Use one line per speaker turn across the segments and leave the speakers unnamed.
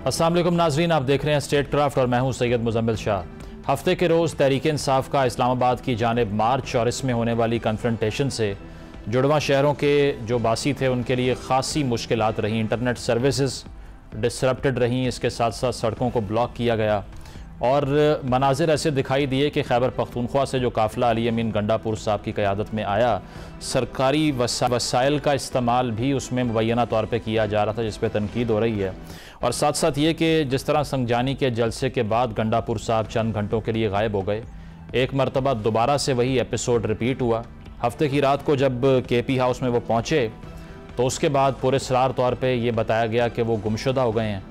अस्सलाम वालेकुम नाजरीन, आप देख रहे हैं स्टेट क्राफ्ट और मैं हूं सैयद मुजम्मिल शाह। हफ्ते के रोज़ तहरीक इंसाफ का इस्लामाबाद की जानिब मार्च और इसमें होने वाली कन्फ्रंटेशन से जुड़वा शहरों के जो बासी थे उनके लिए ख़ासी मुश्किलात रहीं। इंटरनेट सर्विसेज डिसरप्टेड रहीं, इसके साथ साथ सड़कों को ब्लॉक किया गया और मनाजिर ऐसे दिखाई दिए कि खैबर पख्तूनख्वा से जो काफ़िला अली अमीन गंडापुर साहब की क़यादत में आया, सरकारी वसाइल का इस्तेमाल भी उसमें मुबैना तौर पर किया जा रहा था, जिस पर तनकीद हो रही है। और साथ साथ ये कि जिस तरह संगजानी के जलसे के बाद गंडापुर साहब चंद घंटों के लिए गायब हो गए, एक मरतबा दोबारा से वही एपिसोड रिपीट हुआ। हफ्ते की रात को जब KP हाउस में वो पहुँचे तो उसके बाद पुरस्रार तौर पर यह बताया गया कि वो गुमशुदा हो गए हैं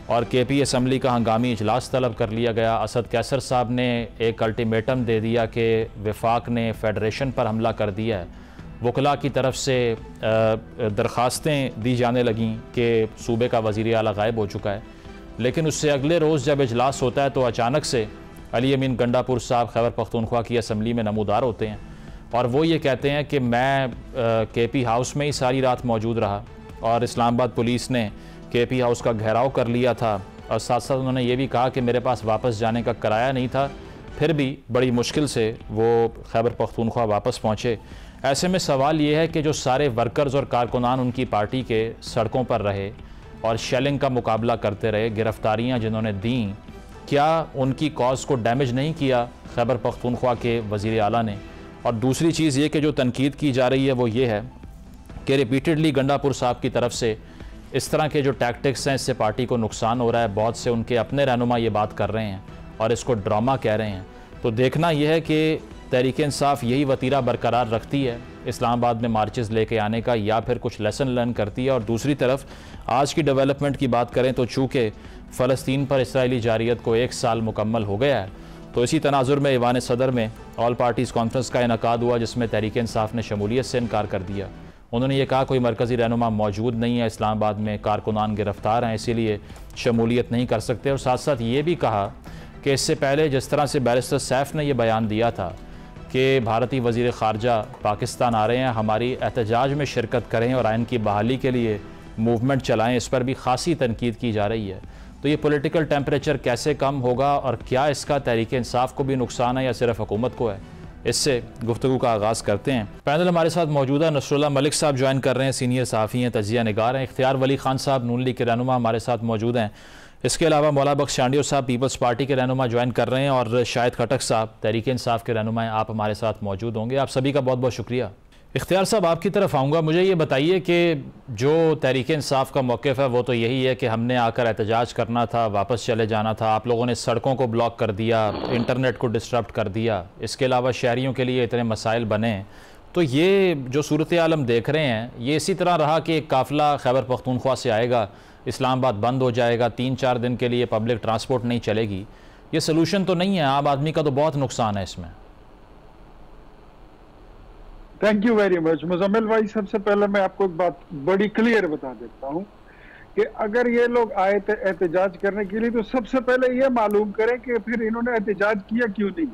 और KP असम्बली का हंगामी इजलास तलब कर लिया गया। असद कैसर साहब ने एक अल्टीमेटम दे दिया कि वफाक ने फेडरेशन पर हमला कर दिया है। वकला की तरफ से दरख्वास्तें दी जाने लगीं कि सूबे का वज़ीर आला गायब हो चुका है। लेकिन उससे अगले रोज़ जब इजलास होता है तो अचानक से अली अमीन गंडापुर साहब खैबर पख्तूनख्वा की असम्बली में नमूदार होते हैं और वो ये कहते हैं कि मैं KP हाउस में ही सारी रात मौजूद रहा और इस्लामाबाद पुलिस ने KP हाउस का घेराव कर लिया था। और साथ साथ उन्होंने ये भी कहा कि मेरे पास वापस जाने का किराया नहीं था, फिर भी बड़ी मुश्किल से वो खैबर पख्तूनख्वा वापस पहुँचे। ऐसे में सवाल ये है कि जो सारे वर्कर्स और कारकुनान उनकी पार्टी के सड़कों पर रहे और शेलिंग का मुकाबला करते रहे, गिरफ्तारियाँ जिन्होंने दी, क्या उनकी कॉज को डैमेज नहीं किया खैबर पख्तूनख्वा के वज़ीर आला ने? और दूसरी चीज़ ये कि जो तनकीद की जा रही है वो ये है कि रिपीटेडली गंडापुर साहब की तरफ से इस तरह के जो टैक्टिक्स हैं, इससे पार्टी को नुकसान हो रहा है। बहुत से उनके अपने रहनुमा ये बात कर रहे हैं और इसको ड्रामा कह रहे हैं। तो देखना यह है कि तहरीक इंसाफ यही वतीरा बरकरार रखती है इस्लामाबाद में मार्चेस लेके आने का, या फिर कुछ लेसन लर्न करती है। और दूसरी तरफ आज की डेवलपमेंट की बात करें तो चूँकि फ़लस्तीन पर इसराइली जारियत को 1 साल मुकम्मल हो गया है, तो इसी तनाजुर में ईवान सदर में ऑल पार्टीज़ कॉन्फ्रेंस का इनकाद हुआ, जिसमें तहरीक इंसाफ ने शमूलियत से इनकार कर दिया। उन्होंने ये कहा कोई मरकज़ी रहनुमा मौजूद नहीं है इस्लामाबाद में, कारकुनान गिरफ्तार हैं, इसीलिए शमूलियत नहीं कर सकते। और साथ साथ ये भी कहा कि इससे पहले जिस तरह से बैरिस्टर सैफ ने यह बयान दिया था कि भारतीय वज़ीर ख़ारजा पाकिस्तान आ रहे हैं, हमारी एहतजाज में शिरकत करें और आइन की बहाली के लिए मूवमेंट चलाएँ, इस पर भी ख़ासी तनकीद की जा रही है। तो ये पॉलिटिकल टेम्परेचर कैसे कम होगा और क्या इसका तहरीक इंसाफ को भी नुकसान है या सिर्फ हुकूमत को है, इससे गुफ्तगू का आगाज़ करते हैं। पैनल हमारे साथ मौजूद है, नसरुल्लाह मलिक साहब ज्वाइन कर रहे हैं, सीनियर सहाफ़ी हैं, तजिया निगार हैं। इख्तियार वली खान साहब नून लीग के रहनुमा हमारे साथ मौजूद हैं। इसके अलावा मौला बख्श शांडियो साहब पीपल्स पार्टी के रहनुमा ज्वाइन कर रहे हैं और शाहिद खटक साहब तहरीक इंसाफ के रहनुमा हैं, आप हमारे साथ मौजूद होंगे। आप सभी का बहुत बहुत शुक्रिया। इख्तियार साहब, आपकी तरफ आऊँगा। मुझे ये बताइए कि जो तहरीक इंसाफ का मौक़िफ़ है वो तो यही है कि हमने आकर एहतजाज करना था, वापस चले जाना था। आप लोगों ने सड़कों को ब्लॉक कर दिया, इंटरनेट को डिस्टर्ब कर दिया, इसके अलावा शहरियों के लिए इतने मसाइल बने। तो ये जो सूरत हाल हम देख रहे हैं, ये इसी तरह रहा कि एक काफ़िला खैबर पख्तूनख्वा से आएगा, इस्लामाबाद बंद हो जाएगा, 3-4 दिन के लिए पब्लिक ट्रांसपोर्ट नहीं चलेगी। ये सलूशन तो नहीं है, आम आदमी का तो बहुत नुकसान है इसमें।
Thank you very much Muzammil भाई। सबसे पहले मैं आपको एक बात बड़ी क्लियर बता देता हूं कि अगर ये लोग आए थे एहतजाज करने के लिए तो सबसे पहले ये मालूम करें कि फिर इन्होंने एहतजाज किया क्यों नहीं।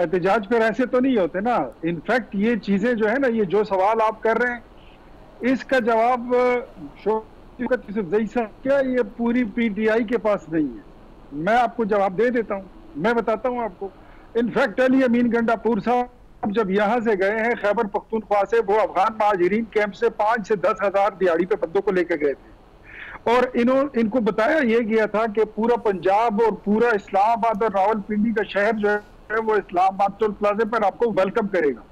एहतजाज फिर ऐसे तो नहीं होते ना। इनफैक्ट ये चीजें जो है ना, ये जो सवाल आप कर रहे हैं, इसका जवाब क्या ये पूरी PTI के पास नहीं है। मैं आपको जवाब दे देता हूँ, मैं बताता हूँ आपको। इनफैक्ट अली अमीन गंडापुर साहब जब यहाँ से गए हैं खैबर पख्तूनख्वा से, वो अफगान महाजरीन कैंप से 5 से 10 हज़ार दिहाड़ी पे बंदों को लेकर गए थे और इनको बताया यह गया था कि पूरा पंजाब और पूरा इस्लामाबाद और रावलपिंडी का शहर जो है वो इस्लामाबाद टोल प्लाजे पर आपको वेलकम करेगा।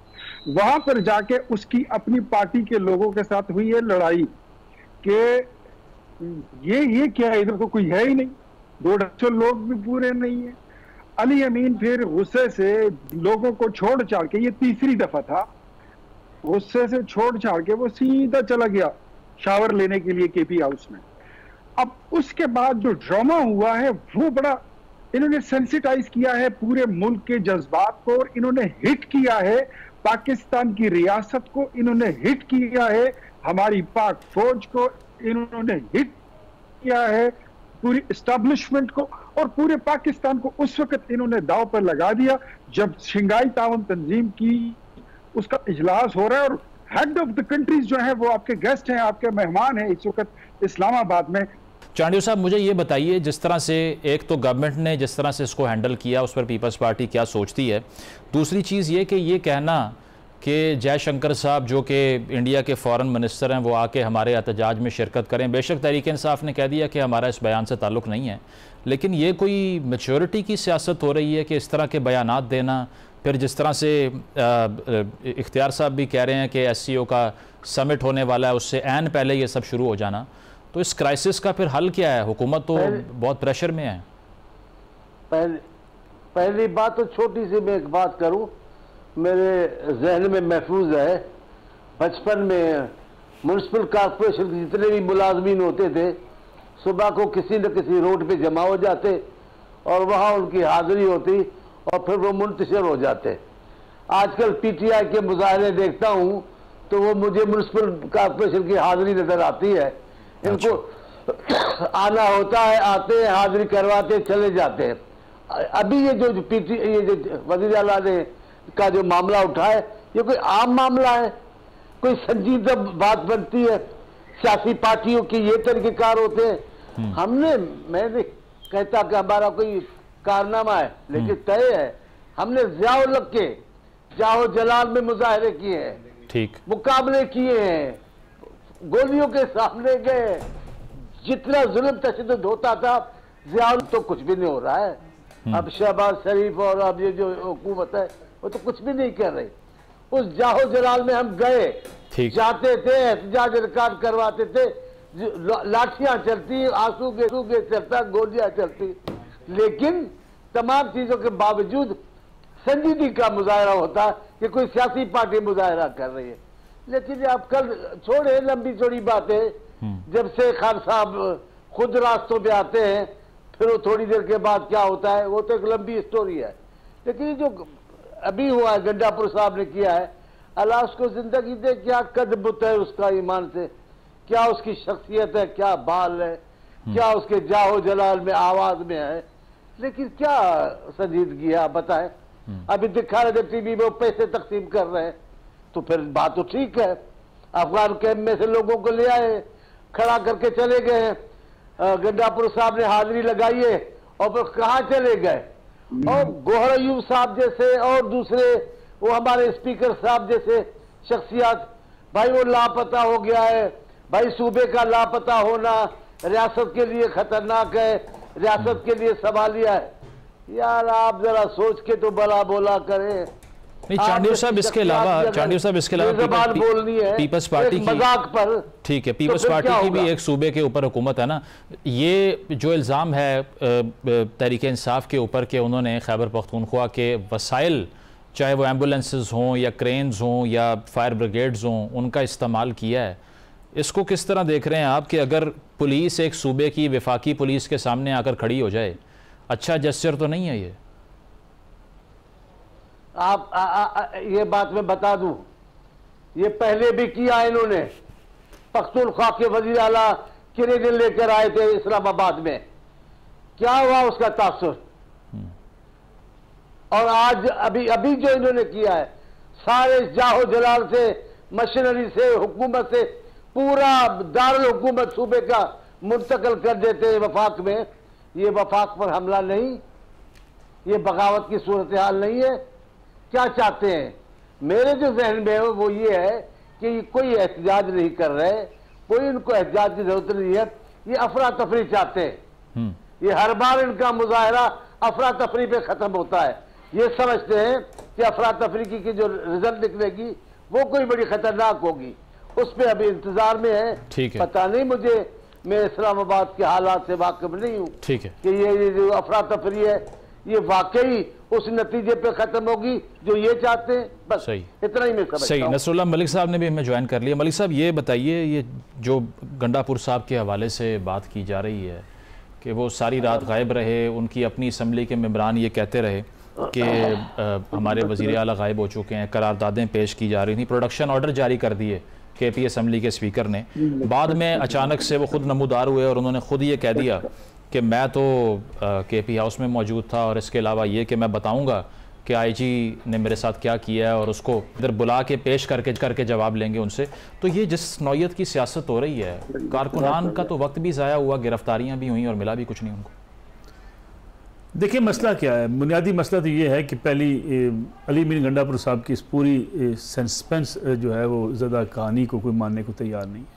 वहां पर जाके उसकी अपनी पार्टी के लोगों के साथ हुई है लड़ाई कि ये क्या है, इधर तो कोई है ही नहीं, 250 लोग भी पूरे नहीं है। अली अमीन फिर गुस्से से लोगों को छोड़ छाड़ के, ये तीसरी दफा था, गुस्से से छोड़ छाड़ के वो सीधा चला गया शावर लेने के लिए KP हाउस में। अब उसके बाद जो ड्रामा हुआ है वो बड़ा इन्होंने सेंसिटाइज किया है पूरे मुल्क के जज्बात को, और इन्होंने हिट किया है पाकिस्तान की रियासत को, इन्होंने हिट किया है हमारी पाक फौज को, इन्होंने हिट किया है पूरी एस्टैब्लिशमेंट को और पूरे पाकिस्तान को। उस वक्त इन्होंने दाव पर लगा दिया जब शंघाई ताउन तंजीम की उसका इजलास हो रहा है और हेड ऑफ द कंट्रीज जो है वो आपके गेस्ट हैं, आपके मेहमान हैं इस वक्त इस्लामाबाद में।
चांडियो साहब, मुझे ये बताइए, जिस तरह से एक तो गवर्नमेंट ने जिस तरह से इसको हैंडल किया उस पर पीपल्स पार्टी क्या सोचती है, दूसरी चीज़ ये कि ये कहना कि जयशंकर साहब जो कि इंडिया के फॉरेन मिनिस्टर हैं वो आके हमारे एहतजाज में शिरकत करें, बेशक तहरीक इंसाफ ने कह दिया कि हमारा इस बयान से ताल्लुक़ नहीं है, लेकिन ये कोई मैच्योरिटी की सियासत हो रही है कि इस तरह के बयानात देना? फिर जिस तरह से इख्तियार साहब भी कह रहे हैं कि SCO का समिट होने वाला है, उससे ऐन पहले ये सब शुरू हो जाना, तो इस क्राइसिस का फिर हल क्या है? हुकूमत तो बहुत प्रेशर में है।
पहली बात तो छोटी सी मैं एक बात करूं, मेरे जहन में महफूज है, बचपन में म्यूनसिपल कॉरपोरेशन के जितने भी मुलाजमीन होते थे सुबह को किसी न किसी रोड पे जमा हो जाते और वहाँ उनकी हाजिरी होती और फिर वो मुंतशिर हो जाते। आजकल PTI के मुजाहरे देखता हूँ तो वो मुझे म्यूनसिपल कॉरपोरेशन की हाजिरी नजर आती है। इनको आना होता है, आते हैं, हाजिरी करवाते चले जाते हैं। अभी ये जो वज़ीर आला ने का जो मामला उठा है, ये कोई आम मामला है? कोई संजीदा बात बनती है? सियासी पार्टियों की ये तरीकेकार होते हैं? मैं नहीं कहता कि हमारा कोई कारनामा है, लेकिन तय है हमने ज़ियाउल हक के जाहो जलाल में मुजाहरे किए हैं,
ठीक, मुकाबले
किए हैं, गोलियों के सामने गए, जितना जुल्म तशद्दुद होता था ज़ियाउल तो कुछ भी नहीं हो रहा है। अब शहबाज शरीफ और अब ये जो हुकूमत है वो तो कुछ भी नहीं कर रही। उस जाहो जलाल में हम गए, जाते थे, एहतजाज रिकॉर्ड करवाते थे, लाठियां चलती, आंसू के चलता, गोलियां चलती, लेकिन तमाम चीजों के बावजूद संजीदगी का मुजाहरा होता कि कोई सियासी पार्टी मुजाहरा कर रही है। लेकिन आप कल छोड़े लंबी चौड़ी बातें, जब से खान साहब खुद रास्तों पे आते हैं फिर वो थोड़ी देर के बाद क्या होता है वो तो एक लंबी स्टोरी है। लेकिन जो अभी हुआ है, गंडापुर साहब ने किया है, अल्लाह उसको जिंदगी दे, क्या कद बुत है उसका ईमान से, क्या उसकी शख्सियत है, क्या बाल है, क्या उसके जाहो जलाल में आवाज में है, लेकिन क्या संजीदगी है आप बताएं। अभी दिखा रहे थे टीवी में पैसे तकसीम कर रहे हैं, तो फिर बात तो ठीक है, अफगान कैंप में से लोगों को ले आए, खड़ा करके चले गए, गंडापुर साहब ने हाजिरी लगाई है और फिर कहाँ चले गए। और गोहर अयूब साहब जैसे और दूसरे वो हमारे स्पीकर साहब जैसे शख्सियत, भाई वो लापता हो गया है, भाई सूबे का लापता होना रियासत के लिए खतरनाक है, रियासत के लिए सवालिया है। यार आप जरा सोच के तो भला बोला करें।
नहीं चांडियो साहब, इसके अलावा पीपल्स पार्टी की मजाक पर, ठीक है, पीपल्स पार्टी की भी एक सूबे के ऊपर हुकूमत है ना। ये जो इल्ज़ाम है तहरीक इंसाफ के ऊपर कि उन्होंने खैबर पख्तूनख्वा के वसाइल, चाहे वो एम्बुलेंसेस हों या क्रेन्स हों या फायर ब्रिगेड्स हों, उनका इस्तेमाल किया है, इसको किस तरह देख रहे हैं आप कि अगर पुलिस एक सूबे की वफाकी पुलिस के सामने आकर खड़ी हो जाए, अच्छा जेस्चर तो नहीं है ये?
ये बात मैं बता दूं, ये पहले भी किया इन्होंने। पख्तूनख्वा के वजीर आला कितने दिन लेकर आए थे इस्लामाबाद में, क्या हुआ उसका तासुर? और आज अभी जो इन्होंने किया है, सारे जाहो जलाल से, मशीनरी से, हुकूमत से पूरा दारुल हुकूमत सूबे का मुंतकिल कर देते हैं वफाक में। ये वफाक पर हमला नहीं, ये बगावत की सूरत हाल नहीं है। क्या चाहते हैं? मेरे जो जहन में है वो ये है कि कोई एहतजाज नहीं कर रहे, कोई इनको एहतजाज की जरूरत नहीं है, ये अफरा तफरी चाहते हैं। ये हर बार इनका मुजाहरा अफरा तफरी पे खत्म होता है। ये समझते हैं कि अफरा तफरी की जो रिजल्ट निकलेगी वो कोई बड़ी खतरनाक होगी, उस पर अभी इंतजार में है। पता नहीं मुझे, मैं इस्लामाबाद के हालात से वाकिफ नहीं हूँ कि ये जो अफरा तफरी है ये वाकई उस नतीजे पे खत्म होगी जो ये चाहते हैं। बस सही, इतना ही मैं समझता हूं।
सही। नसरुल्लाह मलिक साहब ने भी हमें ज्वाइन कर लिया। मलिक साहब ये बताइए, ये जो गंडापुर साहब के हवाले से बात की जा रही है कि वो सारी रात गायब रहे, उनकी अपनी असम्बली के मेंबरान ये कहते रहे कि हमारे वज़ीर आला गायब हो चुके हैं, करारदादें पेश की जा रही थी, प्रोडक्शन ऑर्डर जारी कर दिए KP असम्बली के स्पीकर ने, बाद में अचानक से वो खुद नमूदार हुए और उन्होंने खुद ये कह दिया कि मैं तो KP हाउस में मौजूद था और इसके अलावा ये कि मैं बताऊंगा कि आईजी ने मेरे साथ क्या किया है और उसको इधर बुला के पेश करके जवाब लेंगे उनसे। तो ये जिस नौयत की सियासत हो रही है, कारकुनान का तो वक्त भी ज़ाया हुआ, गिरफ्तारियाँ भी हुई और मिला भी कुछ नहीं उनको।
देखिए मसला क्या है, बुनियादी मसला तो ये है कि पहली अली अमीन गंडापुर साहब की इस पूरी सस्पेंस जो है वो ज़्यादा कहानी को कोई मानने को तैयार नहीं है।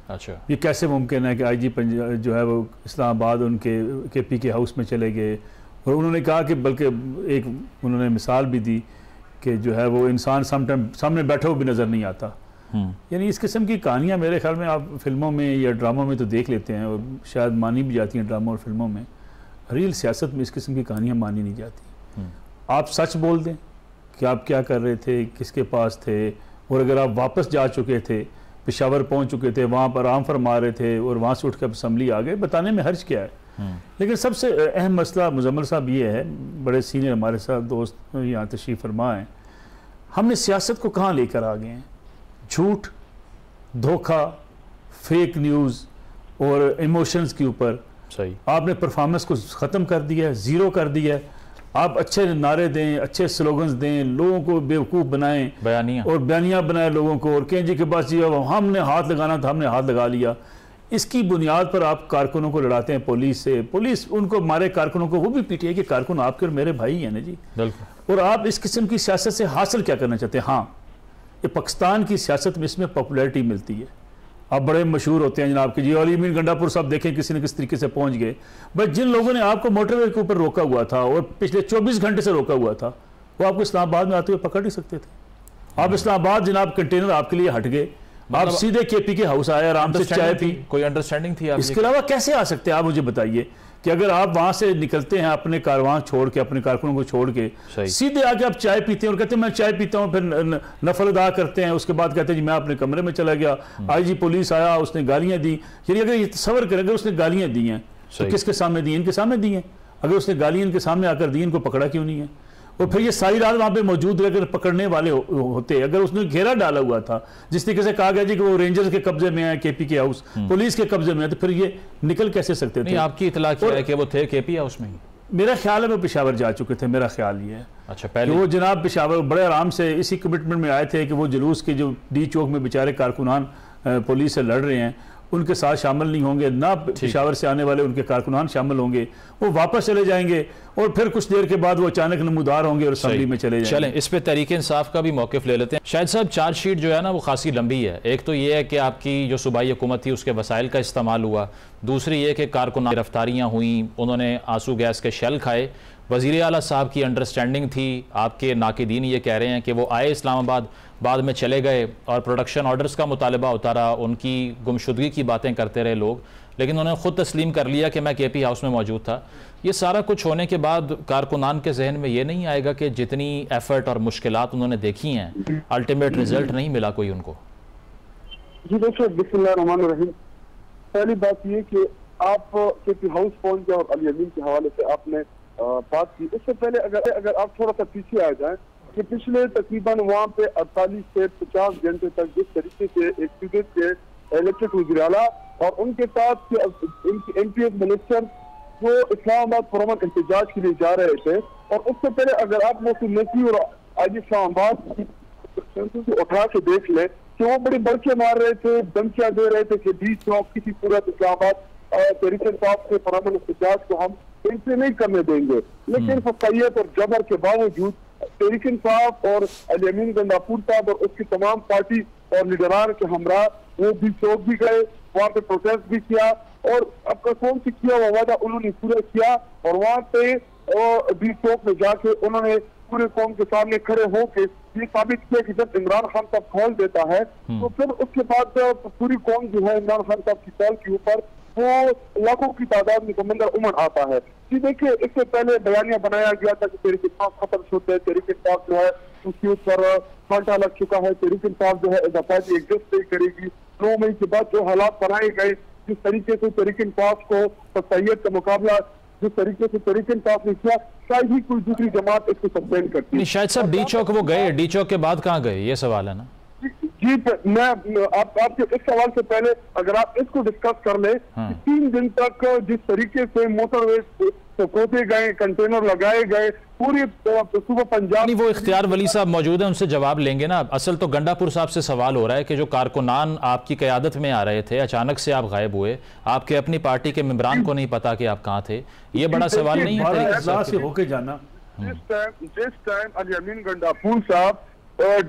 अच्छा, ये
कैसे मुमकिन है कि आईजी जो है वो इस्लामाबाद उनके KP के हाउस में चले गए, और उन्होंने कहा कि बल्कि एक उन्होंने मिसाल भी दी कि जो है वो इंसान सामने बैठा हुआ भी नज़र नहीं आता। यानी इस किस्म की कहानियाँ मेरे ख्याल में आप फिल्मों में या ड्रामों में तो देख लेते हैं, और शायद मानी भी जाती हैं ड्रामों और फिल्मों में। रियल सियासत में इस किस्म की कहानियाँ मानी नहीं जाती। आप सच बोल दें कि आप क्या कर रहे थे, किसके पास थे, और अगर आप वापस जा चुके थे, पेशावर पहुंच चुके थे, वहाँ पर आराम फरमा रहे थे और वहाँ से उठ कर असम्बली आ गए, बताने में हर्ज क्या है। लेकिन सबसे अहम मसला मुजम्मिल साहब ये है, बड़े सीनियर हमारे साथ दोस्त यहाँ तशरीफ़ फरमा हैं, हमने सियासत को कहाँ लेकर आ गए हैं। झूठ, धोखा, फेक न्यूज़ और इमोशंस के ऊपर
सही
आपने परफॉर्मेंस को ख़त्म कर दिया है, ज़ीरो कर दिया है। आप अच्छे नारे दें, अच्छे स्लोगन्स दें, लोगों को बेवकूफ़ बनाएं, बयानियाँ बनाएं लोगों को, और कहें जी के पास जी हमने हाथ लगाना था, हमने हाथ लगा लिया। इसकी बुनियाद पर आप कारकुनों को लड़ाते हैं पुलिस से, पुलिस उनको मारे कारकुनों को, वो भी पीटीआई के कारकुन आपके और मेरे भाई हैं ना जी। और आप इस किस्म की सियासत से हासिल क्या करना चाहते हैं? हाँ, ये पाकिस्तान की सियासत में इसमें पॉपुलैरिटी मिलती है, आप बड़े मशहूर होते हैं जनाब कि जी अली अमीन गंडापुर साहब देखें किसी न किस तरीके से पहुंच गए। बट जिन लोगों ने आपको मोटरवे के ऊपर रोका हुआ था और पिछले 24 घंटे से रोका हुआ था, वो आपको इस्लामाबाद में आते हुए पकड़ नहीं सकते थे। आप इस्लामाबाद जनाब कंटेनर आपके लिए हट गए, आप सीधे KP के हाउस आए, आराम से चाय पी,
कोई अंडरस्टैंडिंग थी?
इसके अलावा कैसे आ सकते हैं आप मुझे बताइए कि अगर आप वहां से निकलते हैं अपने कारवां छोड़ के, अपने कारकुनों को छोड़ के, सीधे आके आप चाय पीते हैं और कहते हैं मैं चाय पीता हूं, फिर नफल अदा करते हैं, उसके बाद कहते हैं जी मैं अपने कमरे में चला गया, आईजी पुलिस आया, उसने गालियां दी। यानी अगर ये तसव्वुर करें, अगर उसने गालियां दी हैं तो किसके सामने दी? इनके सामने दी हैं। अगर उसने गालियां इनके सामने आकर दी, इनको पकड़ा क्यों नहीं है? और फिर ये सारी रात वहाँ पे मौजूद रहे, अगर पकड़ने वाले होते, अगर उसने घेरा डाला हुआ था, जिस तरीके से कहा गया जी कि वो रेंजर्स के कब्जे में है, KP के हाउस, पुलिस के कब्जे में है, तो फिर ये निकल कैसे सकते थे?
आपकी इतला क्या है कि वो थे KP हाउस में?
मेरा ख्याल है वो पेशावर जा चुके थे, मेरा ख्याल ये है।
अच्छा, पहले
वो जनाब पेशावर बड़े आराम से इसी कमिटमेंट में आए थे कि वो जुलूस के जो D चौक में बेचारे कारकुनान पुलिस से लड़ रहे हैं, उनके साथ शामिल नहीं होंगे, ना पेशावर से आने वाले उनके कारकुनान शामिल होंगे, वो वापस चले जाएंगे और फिर कुछ देर के बाद वो अचानक नमूदार होंगे और असम्बली में चले जाएंगे।
चलें इस पे तहरीक इंसाफ का भी मौक़िफ़ ले लेते हैं। शाहिद साहब, चार्जशीट जो है ना वो खासी लंबी है। एक तो ये है कि आपकी जो सूबाई हुकूमत थी उसके वसाइल का इस्तेमाल हुआ, दूसरी ये कि कारकुनान गिरफ्तारियाँ हुई, उन्होंने आंसू गैस के शेल खाए, वज़ीर आला साहब की अंडरस्टैंडिंग थी, आपके नाकिदीन ये कह रहे हैं कि वो आए इस्लामाबाद, बाद में चले गए और प्रोडक्शन ऑर्डर्स का मुतालबा होता रहा, उनकी गुमशुदगी की बातें करते रहे लोग, लेकिन उन्होंने ख़ुद तस्लीम कर लिया कि मैं KP हाउस में मौजूद था। ये सारा कुछ होने के बाद कारकुनान के जहन में ये नहीं आएगा कि जितनी एफर्ट और मुश्किलात उन्होंने देखी हैं, अल्टीमेट रिजल्ट नहीं मिला कोई उनको?
जी देखिए, बिस्मिल्लाहिर्रहमानिर्रहीम, पहली बात ये कि आप KP हाउस पहुंच गए और अली अमीन के हवाले से आपने बात की। इससे पहले अगर आप थोड़ा सा पीछे आ जाएं कि पिछले तकरीबन वहाँ पे 48 से 50 घंटे तक जिस तरीके से एक स्टूडेंट के इलेक्टेड वज़ीर आला और उनके साथ इनकी MPS मिनिस्टर वो इस्लामाबाद पुरअमन एहतजाज के लिए जा रहे थे, और उससे पहले अगर आप मोहसिन नकवी और आज इस्लामाबाद को उठा के देख ले कि वो बड़ी बड़के मार रहे थे, धमकियां दे रहे थे कि D चौक किसी पूरा इस्लामाबाद तहरीक इंसाफ के पुरअमन एहतजाज को हम इनसे नहीं करने देंगे। लेकिन फसाइयत और जबर के बावजूद तहरीक इंसाफ और अली अमीन गंडापुर साहब और उसकी तमाम पार्टी और लीडरान के हमरा वो D चौक भी गए, वहाँ पे प्रोटेस्ट भी किया और अपना कौन से किया हुआ वादा उन्होंने पूरा किया, और वहाँ पे D चौक में जाके उन्होंने पूरे कौम के सामने खड़े होके ये साबित किया कि जब इमरान खान साहब कॉल देता है तो फिर उसके बाद पूरी कौम जो है इमरान खान साहब की कॉल के ऊपर वो लाखों की तादाद में कमंदर उमड़ आता है। जी देखिए, इससे पहले बयानिया बनाया गया था कि तहरीक इंसाफ खत्म शुद्ध है, तहरीक इंसाफ जो है उसके ऊपर कांटा लग चुका है, तहरीक इंसाफ जो है एज अ पार्टी एग्जिस्ट नहीं करेगी। 9 मई के बाद जो हालात बनाए गए, जिस तरीके से तहरीक इंसाफ को फसाइयत का मुकाबला जिस तरीके से तहरीक इंसाफ ने किया, शायद ही कोई दूसरी जमात इसको सस्पेंड करती है।
शायद साहब D चौक वो गए, D चौक के बाद कहाँ गए, ये सवाल है ना?
जी मैं आपके इस सवाल से पहले अगर आप इसको डिस्कस कर ले, 3 दिन तक जिस तरीके से मोटरवे तो खोते गए, कंटेनर लगाए गए, पूरी सुबह पंजाब।
वो इख्तियार वली साहब मौजूद हैं, उनसे जवाब लेंगे ना। असल तो गंडापुर साहब से सवाल हो रहा है कि जो कारकुनान आपकी क़यादत में आ रहे थे, अचानक से आप गायब हुए, आपके अपनी पार्टी के मेंबरान को नहीं पता कि आप कहाँ थे, ये बड़ा सवाल नहीं है
से होके जाना।
जिस टाइम अली अमीन गंडापुर साहब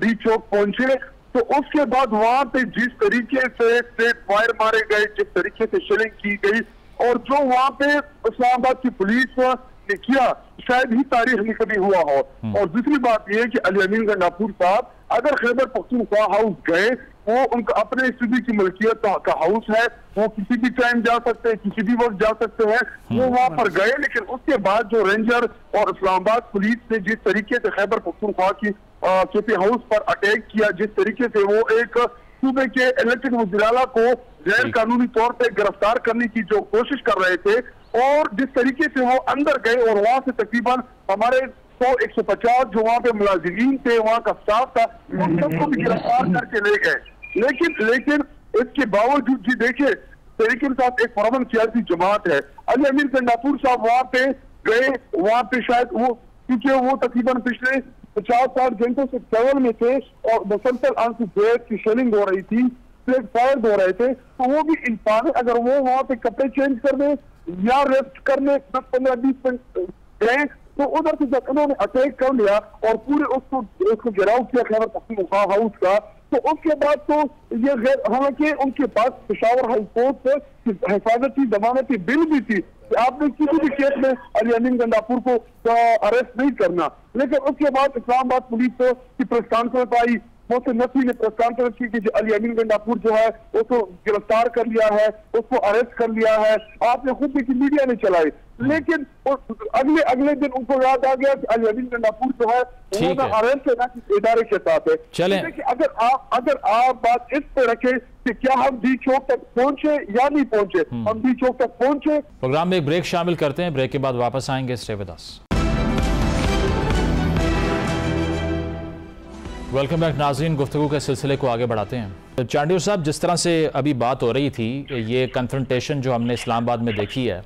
डी चौक पहुंचे, तो उसके बाद वहां पे जिस तरीके से फायर मारे गए, जिस तरीके से शेलिंग की गई, और जो वहां पे इस्लामाबाद की पुलिस ने किया, शायद ही तारीख में कभी हुआ हो। और दूसरी बात यह है कि अली अमीन गंडापुर साहब अगर खैबर पख्तूनख्वा हाउस गए, वो उनका अपने स्टूडियो की मलकियत का हाउस है, वो किसी भी टाइम जा सकते हैं, किसी भी वक्त जा सकते हैं, वो वहां पर गए। लेकिन उसके बाद जो रेंजर और इस्लामाबाद पुलिस ने जिस तरीके से खैबर पख्तूनख्वा की केपी हाउस पर अटैक किया, जिस तरीके से वो एक सूबे के इलेक्टेड वज़ीर-ए-आला को गैर कानूनी तौर पर गिरफ्तार करने की जो कोशिश कर रहे थे, और जिस तरीके से वो अंदर गए और वहां से तकरीबन हमारे 100-150 जो वहां पे मुलाजिमीन थे, वहां का स्टाफ था, उन सबको भी गिरफ्तार करके ले गए। लेकिन इसके बावजूद जी देखिए, तरीके के साथ एक परमन सियासी जमात है। अली अमीन गंडापुर साहब वहां पे गए, वहां पे शायद वो, क्योंकि वो तकरीबन पिछले 50-60 घंटों से ट्रेवल में थे और मुसलसल आंसू गैस की शेलिंग हो रही थी, प्लेट फायर हो रहे थे, तो वो भी इंसान है। अगर वो वहां पे कपड़े चेंज करने या रेस्ट करने 10-15-20 मिनट गए, तो उधर से जब उन्होंने अटैक कर लिया और पूरे उसको घेराव किया खैबर पख्तूनख्वा हाउस का, तो उसके बाद तो ये हालांकि उनके पास पेशावर हाई कोर्ट से हिफाजती जमानती बिल भी थी कि आपने किसी भी केस में अली अमीन गंडापुर को अरेस्ट नहीं करना। लेकिन उसके बाद इस्लामाबाद पुलिस की प्रेस कॉन्फ्रेंस आई, मोहसिन नकवी ने प्रेस कॉन्फ्रेंस की कि अली अमीन गंडापुर जो है उसको गिरफ्तार कर लिया है, उसको अरेस्ट कर लिया है, आपने खुद देखी, मीडिया ने चलाई। लेकिन अगले दिन उनको याद आ गया कि अली अमीन गंडापुर जो है वो अरेस्ट इदारे के साथ है।
चलें,
अगर आप बात इस पे रखें कि क्या हम डी चौक तक पहुंचे या नहीं पहुंचे, हम डी चौक तक पहुंचे।
प्रोग्राम में एक ब्रेक शामिल करते हैं, ब्रेक के बाद वापस आएंगे। Stay with us. Welcome back नाज़रीन, गुफ्तगू के सिलसिले को आगे बढ़ाते हैं। चांडियोर साहब, जिस तरह से अभी बात हो रही थी, ये कन्फ्रंटेशन जो हमने इस्लामाबाद में देखी है,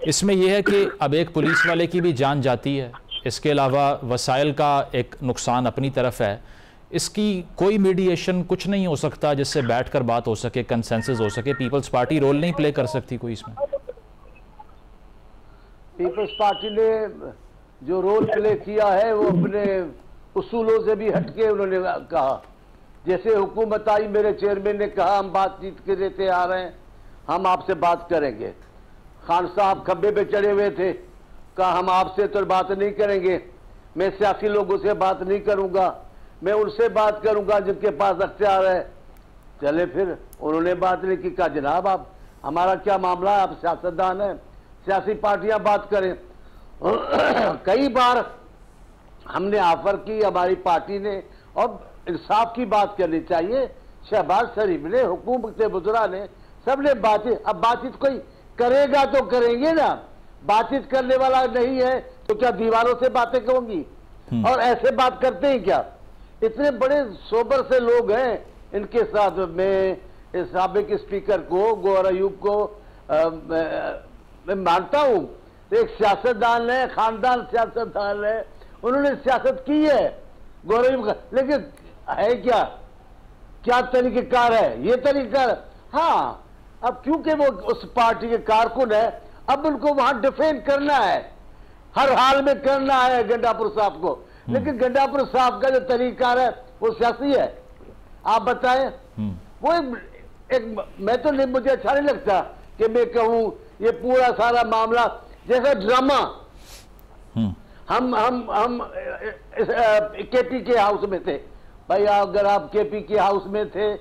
इसमें यह है कि अब एक पुलिस वाले की भी जान जाती है, इसके अलावा वसाइल का एक नुकसान अपनी तरफ है। इसकी कोई मीडिएशन कुछ नहीं हो सकता जिससे बैठकर बात हो सके, कंसेंसस हो सके? पीपल्स पार्टी रोल नहीं प्ले कर सकती कोई इसमें?
पीपल्स पार्टी ने जो रोल प्ले किया है वो अपने उसूलों से भी हटके उन्होंने कहा। जैसे हुकूमत आई, मेरे चेयरमैन ने कहा हम बातचीत के लिए आ रहे हैं, हम आपसे बात करेंगे। खान साहब खब्बे पे चढ़े हुए थे, कहा हम आपसे तो बात नहीं करेंगे, मैं सियासी लोगों से बात नहीं करूंगा, मैं उनसे बात करूंगा जिनके पास अख्तियार है। चले फिर उन्होंने बात नहीं की, कहा जनाब आप, हमारा क्या मामला है, आप सियासतदान हैं, सियासी पार्टियां बात करें। कई बार हमने ऑफर की, हमारी पार्टी ने, और इंसाफ की बात करनी चाहिए। शहबाज शरीफ ने, हुकूमत वज़रा ने, सब ने बातचीत, अब बातचीत कोई करेगा तो करेंगे ना, बातचीत करने वाला नहीं है तो क्या दीवारों से बातें कहूंगी? और ऐसे बात करते हैं क्या? इतने बड़े सोबर से लोग हैं इनके साथ में, इस साबिक स्पीकर को, गौहर अयूब को मैं मानता हूं, एक सियासतदान है, खानदान सियासतदान है, उन्होंने सियासत की है गौहर अयूब का, लेकिन है क्या तरीक़ेकार है? ये तरीका, हाँ, अब क्योंकि वो उस पार्टी के कारकुन है, अब उनको वहां डिफेंड करना है, हर हाल में करना है गंडापुर साहब को। लेकिन गंडापुर साहब का जो तरीक़ाकार है वो सियासी है। आप बताएं, वो एक मैं तो नहीं, मुझे अच्छा नहीं लगता कि मैं कहूं ये पूरा सारा मामला जैसा ड्रामा। हम केपी के हाउस में थे भाई, अगर आप केपी के हाउस में थे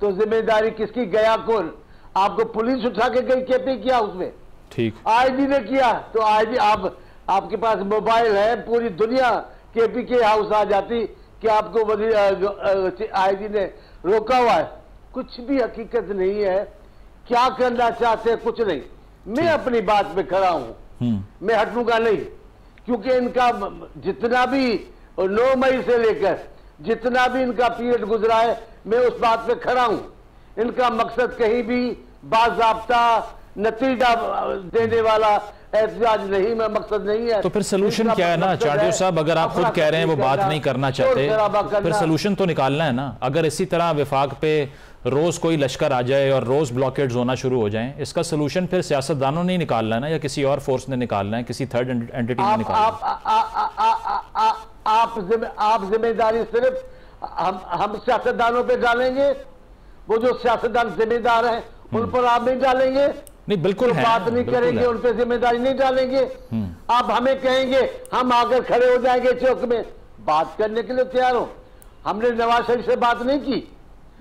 तो जिम्मेदारी किसकी? गया कौन? आपको पुलिस उठा के गई केपी के हाउस में?
ठीक,
आईजी ने किया तो आईजी, आपके पास मोबाइल है, पूरी दुनिया केपी के हाउस आ जाती कि आपको आईजी ने रोका हुआ है। कुछ भी हकीकत नहीं है, क्या करना चाहते हैं कुछ नहीं। मैं अपनी बात पे खड़ा हूं, मैं हटूंगा नहीं, क्योंकि इनका जितना भी 9 मई से लेकर जितना भी इनका पीरियड गुजरा है, मैं उस बात पे खड़ा हूं। इनका मकसद कहीं भी बाज़ाब्ता नतीजा देने वाला एहतजाज नहीं, मैं मकसद नहीं है।
तो फिर सोल्यूशन क्या है ना चाटियो साहब, अगर आप खुद कह रहे हैं वो बात नहीं करना चाहते, फिर सोल्यूशन तो निकालना है ना। अगर इसी तरह विफाक पे रोज कोई लश्कर आ जाए और रोज ब्लॉकेड्स होना शुरू हो जाएं, इसका सोल्यूशन फिर सियासतदानों ने निकालना है ना, या किसी और फोर्स ने निकालना है, किसी थर्ड एंटिटी ने निकालना है।
आप जिम्मेदारी सिर्फ हम सियासतदानों पे डालेंगे, वो जो सियासतदान जिम्मेदार हैं उन पर आप नहीं डालेंगे।
नहीं बिल्कुल है,
बात नहीं करेंगे उन पर जिम्मेदारी नहीं डालेंगे। आप हमें कहेंगे, हम आकर खड़े हो जाएंगे चौक में, बात करने के लिए तैयार हो। हमने नवाज शरीफ से बात नहीं की,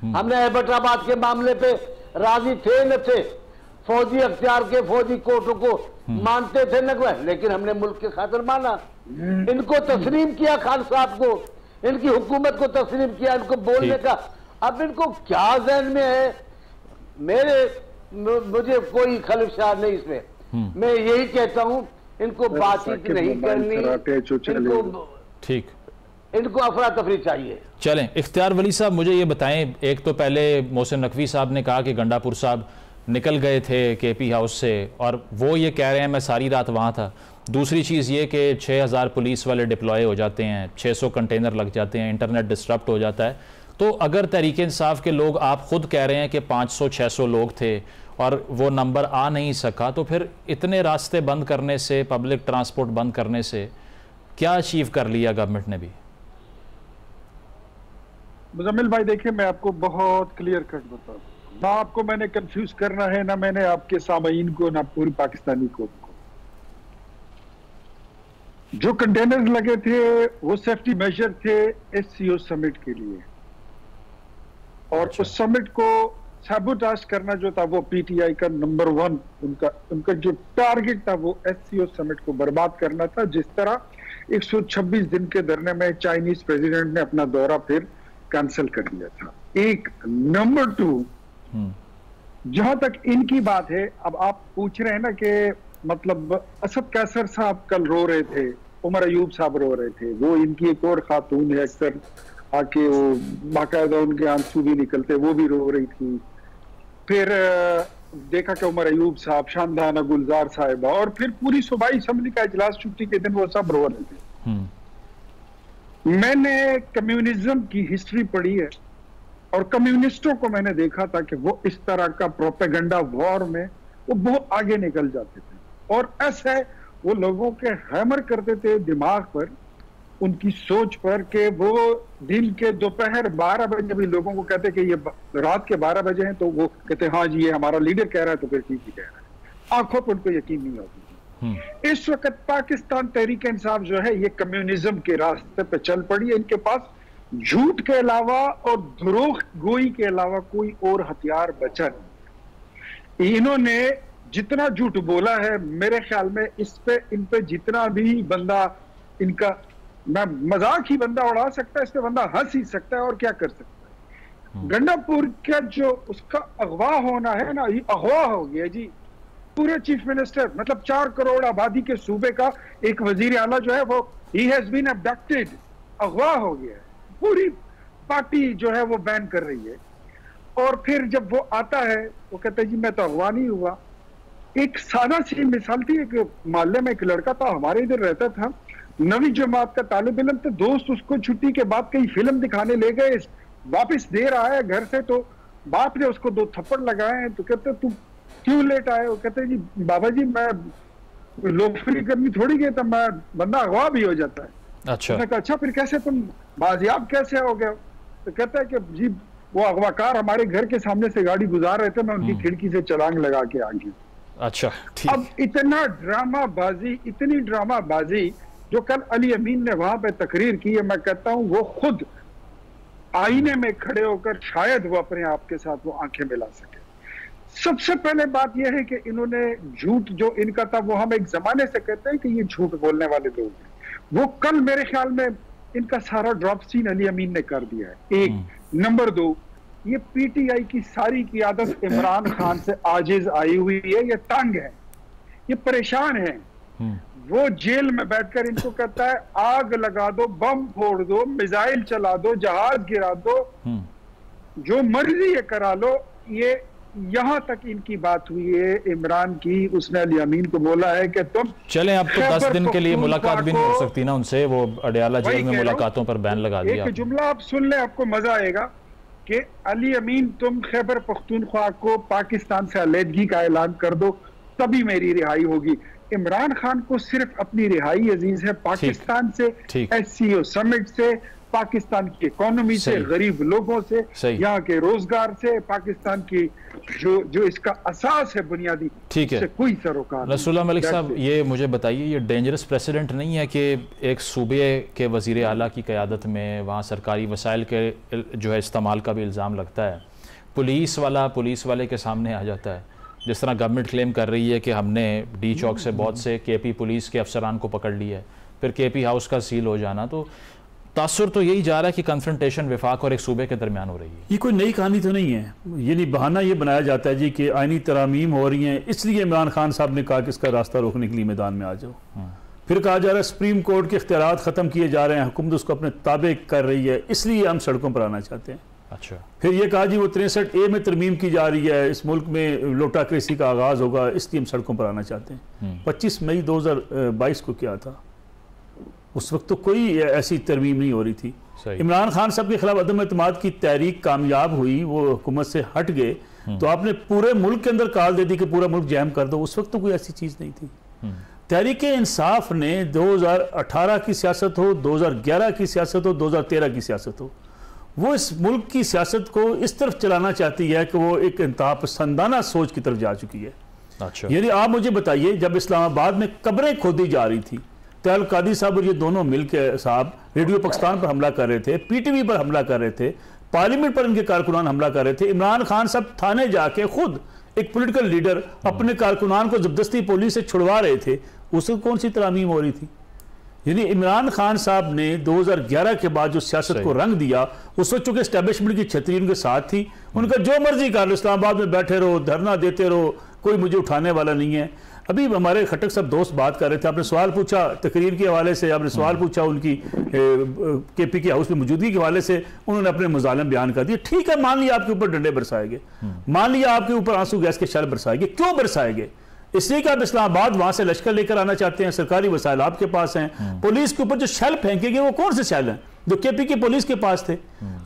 हमने एबटाबाद के मामले पे राजी थे न थे, फौजी अख्तियार के फौजी कोर्टों को मानते थे न, लेकिन हमने मुल्क के खातिर माना, इनको तस्लीम किया, खान साहब को, इनकी हुकूमत को तस्लीम किया, इनको बोलने का। अब इनको क्या जहन में है, मुझे कोई खलफशार नहीं इसमें। मैं यही कहता हूं, इनको बातचीत नहीं करनी, इनको अफरा तफरी चाहिए।
चलें, इख्तियार वली साहब मुझे ये बताएं, एक तो पहले मोहसिन नकवी साहब ने कहा कि गंडापुर साहब निकल गए थे केपी हाउस से, और वो ये कह रहे हैं मैं सारी रात वहाँ था। दूसरी चीज़ ये कि 6000 पुलिस वाले डिप्लॉय हो जाते हैं, 600 कंटेनर लग जाते हैं, इंटरनेट डिस्टर्प्ट हो जाता है। तो अगर तहरीक इंसाफ के लोग, आप खुद कह रहे हैं कि 500-600 लोग थे और वो नंबर आ नहीं सका, तो फिर इतने रास्ते बंद करने से, पब्लिक ट्रांसपोर्ट बंद करने से क्या अचीव कर लिया गवर्नमेंट ने भी?
मुजम्मिल भाई देखिए, मैं आपको बहुत क्लियर कट बता दूं, ना आपको मैंने कंफ्यूज करना है, ना मैंने आपके सामीन को, ना पूरी पाकिस्तानी को। जो कंटेनर लगे थे वो सेफ्टी मेजर थे SCO समिट के लिए, और
अच्छा।
उस समिट को सैबोटाज करना जो था वो PTI का नंबर 1, उनका जो टारगेट था वो SCO समिट को बर्बाद करना था। जिस तरह 126 दिन के धरने में चाइनीज प्रेसिडेंट ने अपना दौरा फिर कैंसिल कर दिया था। एक नंबर 2, जहां तक इनकी बात है, अब आप पूछ रहे हैं ना कि मतलब असद कैसर साहब कल रो रहे थे, उमर अयूब साहब रो रहे थे, वो इनकी एक और खातून है, अक्सर आके वो बाकायदा उनके आंसू भी निकलते, वो भी रो रही थी। फिर देखा कि उमर अयूब साहब, शानदाना गुलजार साहिबा, और फिर पूरी सूबाई असेंबली का इजलास छुट्टी के दिन वो सब रो रहे थे। मैंने कम्युनिज्म की हिस्ट्री पढ़ी है, और कम्युनिस्टों को मैंने देखा था कि वो इस तरह का प्रोपेगेंडा वॉर में वो बहुत आगे निकल जाते थे, और ऐसे वो लोगों के हैमर करते थे दिमाग पर, उनकी सोच पर, कि वो दिन के दोपहर 12 बजे भी लोगों को कहते कि ये रात के 12 बजे हैं, तो वो कहते हाँ जी ये हमारा लीडर कह रहा है, तो फिर ठीक ही कह रहा है। आंखों पर उनको यकीन नहीं होती थी। इस वक्त पाकिस्तान तहरीक इंसाफ जो है ये कम्युनिज्म के रास्ते पे चल पड़ी है। इनके पास झूठ के अलावा और धरोख गोई के अलावा कोई और हथियार बचा नहीं। इन्होंने जितना झूठ बोला है, मेरे ख्याल में इन पे जितना भी बंदा, इनका मैं मजाक ही बंदा उड़ा सकता है, इस पे बंदा हंस ही सकता है, और क्या कर सकता है। गंडापुर का जो उसका अगवा होना है ना, ये अगवा हो गया जी। पूरे चीफ मिनिस्टर, मतलब 4 करोड़ आबादी के सूबे का एक वजीर आला जो है वो ही हैज बीन अबडक्टेड, अगवा हो गया है। पूरी पार्टी जो है वो बैन कर रही है, और फिर जब वो आता है वो कहता है जी मैं तो अगवा नहीं हुआ। एक सादा सी मिसाल थी, एक मोहल्ले में एक लड़का था, हमारे इधर रहता था, 9वीं जमात का तालिब इल्म, तो दोस्त उसको छुट्टी के बाद कहीं फिल्म दिखाने ले गए, वापस देर आया घर से, तो बाप ने उसको 2 थप्पड़ लगाए हैं। तो कहते तू क्यों लेट आए? वो कहते जी बाबा जी मैं लोफरी करनी थोड़ी गई, तो मैं बंदा अगवा भी हो जाता है।
अच्छा।
उसने कहा अच्छा फिर कैसे तुम बाजियाब कैसे हो गए? तो कहता है कि जी वो अगवाकार हमारे घर के सामने से गाड़ी गुजार रहे थे, मैं उनकी खिड़की से छलांग लगा के आ गया।
अच्छा ठीक।
अब इतना ड्रामाबाजी, इतनी ड्रामाबाजी जो कल अली अमीन ने वहां पे तकरीर की है, मैं कहता हूं वो खुद आईने में खड़े होकर शायद वो अपने आप के साथ वो आंखें मिला सके। सबसे पहले बात यह है कि इन्होंने झूठ जो इनका था, वो हम एक जमाने से कहते हैं कि ये झूठ बोलने वाले लोग हैं, वो कल मेरे ख्याल में इनका सारा ड्रॉप सीन अली अमीन ने कर दिया है। एक नंबर 2, ये PTI की सारी क़ियादत इमरान खान से आजिज आई हुई है, ये तंग है, ये परेशान है। वो जेल में बैठकर इनको कहता है आग लगा दो, बम फोड़ दो, मिसाइल चला दो, जहाज गिरा दो, जो मर्जी ये करा लो, ये यहाँ तक इनकी बात हुई है इमरान की, उसने अली अमीन को बोला है कि तुम
चलें, अब तो 10 दिन के लिए मुलाकात भी नहीं हो सकती ना उनसे, वो अडयाला जेल में मुलाकातों पर बैन लगा दिया।
एक जुमला आप सुन लें, आपको मजा आएगा कि अली अमीन तुम खैबर पख्तूनख्वा को पाकिस्तान से अलहदगी का ऐलान कर दो तभी मेरी रिहाई होगी। इमरान खान को सिर्फ अपनी रिहाई अजीज है, पाकिस्तान से, SCO समिट से, पाकिस्तान की इकोनॉमी से, गरीब लोगों से, यहाँ के रोजगार से, पाकिस्तान की जो इसका असास है बुनियादी,
ठीक है,
कोई सरोकार।
रसूलुल्लाह मलिक साहब, ये मुझे बताइए, ये डेंजरस प्रेसिडेंट नहीं है कि एक सूबे के वज़ीर आला की क़यादत में वहाँ सरकारी वसाइल के जो है इस्तेमाल का भी इल्ज़ाम लगता है, पुलिस वाले के सामने आ जाता है, जिस तरह गवर्नमेंट क्लेम कर रही है कि हमने डी चौक से बहुत से KP पुलिस के अफसरान को पकड़ लिया है, फिर KP हाउस का सील हो जाना, तो तासुर तो यही जा रहा है कि कन्फ्रंटेशन विफाक और एक सूबे के दरमियान हो रही है।
ये कोई नई कहानी तो नहीं है, ये नहीं बहाना ये बनाया जाता है जी कि आईनी तरामीम हो रही हैं, इसलिए इमरान खान साहब ने कहा कि इसका रास्ता रोकने के लिए मैदान में आ जाओ। फिर कहा जा रहा है सुप्रीम कोर्ट के इख्तियारात ख़त्म किए जा रहे हैं, हुकूमत उसको अपने ताबे कर रही है, इसलिए हम सड़कों पर आना चाहते हैं।
अच्छा, फिर
ये कहा जी वो 63A में तरमीम की जा रही है, इस मुल्क में लोटाक्रेसी का आगाज़ होगा, इसलिए हम सड़कों पर आना चाहते हैं। 25 मई 2022 को क्या था, उस वक्त तो कोई ऐसी तरमीम नहीं हो रही थी। इमरान खान साहब के खिलाफ अदम एतमाद की तहरीक कामयाब हुई, वो हुकूमत से हट गए, तो आपने पूरे मुल्क के अंदर कॉल दे दी कि पूरा मुल्क जैम कर दो, उस वक्त तो कोई ऐसी चीज़ नहीं थी। तहरीक इंसाफ ने 2018 की सियासत हो, 2011 की सियासत हो, 2013 की सियासत हो, वो इस मुल्क की सियासत को इस तरफ चलाना चाहती है कि वो एक इंतहा पसंदाना सोच की तरफ जा चुकी है।
अच्छा,
यानी आप मुझे बताइए, जब इस्लामाबाद में कब्रें खोदी जा रही थी, तहल कादी साहब और ये दोनों मिलकर साहब रेडियो पाकिस्तान पर हमला कर रहे थे, PTV पर हमला कर रहे थे, पार्लियामेंट पर इनके कारकुनान हमला कर रहे थे, इमरान खान साहब थाने जाके खुद एक पॉलिटिकल लीडर अपने कारकुनान को जबरदस्ती पुलिस से छुड़वा रहे थे, उसको कौन सी तरामीम हो रही थी? यानी इमरान खान साहब ने 2011 के बाद जो सियासत को रंग दिया, उस वक्त चूंकि एस्टेब्लिशमेंट की छतरी उनके साथ थी, उनका जो मर्जी कर लो, इस्लामाबाद में बैठे रहो, धरना देते रहो, कोई मुझे उठाने वाला नहीं है। अभी हमारे खटक साहब दोस्त बात कर रहे थे, आपने सवाल पूछा तकरीर के हवाले से, आपने सवाल पूछा उनकी KP के हाउस में मौजूदगी के हवाले से, उन्होंने अपने मुजालिम बयान कर दिए। ठीक है, मान लिया आपके ऊपर डंडे बरसाएंगे, मान लिया आपके ऊपर आंसू गैस के शैल बरसाएंगे, क्यों बरसाएंगे? इसलिए कि आप इस्लामाबाद वहां से लश्कर लेकर आना चाहते हैं, सरकारी वसाइल आपके पास हैं, पुलिस के ऊपर जो शैल फेंकेंगे वो कौन से शैल हैं जो KP की पुलिस के पास थे?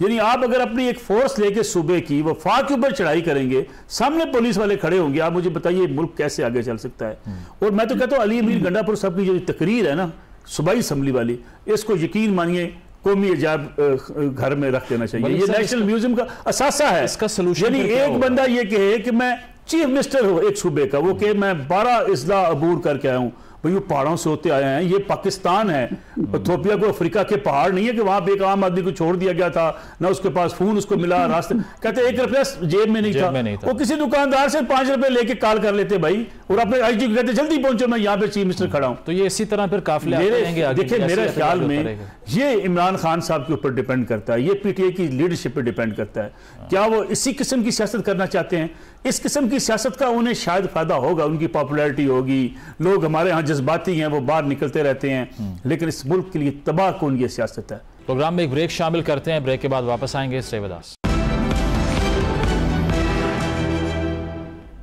यानी आप अगर अपनी एक फोर्स लेके सूबे की वफा के ऊपर चढ़ाई करेंगे, सामने पुलिस वाले खड़े होंगे, आप मुझे बताइए मुल्क कैसे आगे चल सकता है? और मैं तो कहता हूँ अली अमीन गंडापुर साहब की जो तकरीर है ना सूबाई असम्बली वाली, इसको यकीन मानिए कौमी अजायब घर में रख देना चाहिए, ये नेशनल म्यूजियम का असासा है।
इसका सलूशन
यानी एक बंदा ये कहे कि मैं चीफ मिनिस्टर हो एक सूबे का, वो कहे मैं 12 इजला अबूर करके आया हूँ, भाई वो पहाड़ों से होते आए हैं, ये पाकिस्तान है, इथियोपिया को अफ्रीका के पहाड़ नहीं है कि वहां पे एक आम आदमी को छोड़ दिया गया था, ना उसके पास फोन उसको मिला, रास्ते कहते 1 रुपया जेब में नहीं था, वो किसी दुकानदार से 5 रुपए लेके कॉल कर लेते भाई, और अपने IG को कहते जल्दी पहुंचो, मैं यहाँ पे चीफ मिनिस्टर खड़ा हूँ।
तो ये इसी तरह फिर काफिले
देखिए मेरे ख्याल में ये इमरान खान साहब के ऊपर डिपेंड करता है, ये PTI की लीडरशिप पे डिपेंड करता है, क्या वो इसी किस्म की सियासत करना चाहते हैं? इस किस्म की सियासत का उन्हें शायद फायदा होगा, उनकी पॉपुलैरिटी होगी, लोग हमारे यहाँ जज्बाती हैं, वो बाहर निकलते रहते हैं, लेकिन इस मुल्क के लिए तबाह कौन ये सियासत है।
प्रोग्राम में एक ब्रेक शामिल करते हैं, ब्रेक के बाद वापस आएंगे। Stay with us.